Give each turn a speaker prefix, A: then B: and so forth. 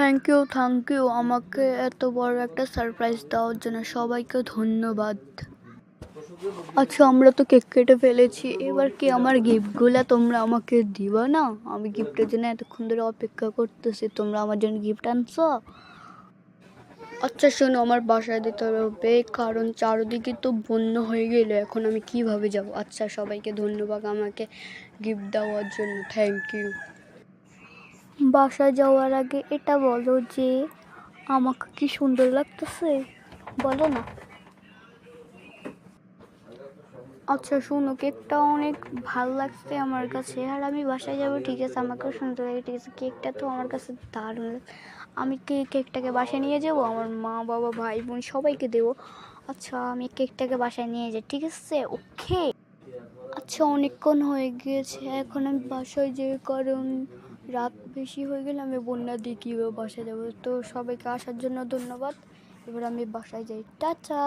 A: Thank you আমাকে এত বড় একটা সারপ্রাইজ দেওয়ার জন্য। সবাইকে ধন্যবাদ। আচ্ছা, আমরা তো কেক কেটে ফেলেছি, এবার কি আমার গিফটগুলো তোমরা আমাকে দিবা না? আমি গিফটের জন্য এতক্ষণ ধরে অপেক্ষা করতেছি, তোমরা আমার জন্য গিফট আনছো। আচ্ছা শোনো, আমার বাসায় দিতে হবে, কারণ চারদিকে তো বন্যা হয়ে গেল, এখন আমি কিভাবে যাব? আচ্ছা, সবাইকে ধন্যবাদ আমাকে গিফট দেওয়ার জন্য, থ্যাংক ইউ। বাসায় যাওয়ার আগে এটা বলো যে আমাকে কি সুন্দর লাগতেছে, বলো না। আচ্ছা শোনো, কেকটা অনেক ভালো লাগছে আমার কাছে, আর আমি বাসায় যাবো, ঠিক আছে, আমাকেও সুন্দর লাগে, ঠিক আছে, কেকটা তো আমার কাছে দারুণ। আমি কি কেকটাকে বাসায় নিয়ে যাব, আমার মা বাবা ভাই বোন সবাইকে দেবো। আচ্ছা, আমি কেকটাকে বাসায় নিয়ে যাই, ঠিক আছে, ওকে। আচ্ছা, অনেকক্ষণ হয়ে গিয়েছে, এখন আমি বাসায় যাই, কারণ রাত বেশি হয়ে গেলে আমি বন্যা দিয়ে কীভাবে বাসায় যাবো। তো সবাইকে আসার জন্য ধন্যবাদ, এবার আমি বাসায় যাই, টাটা।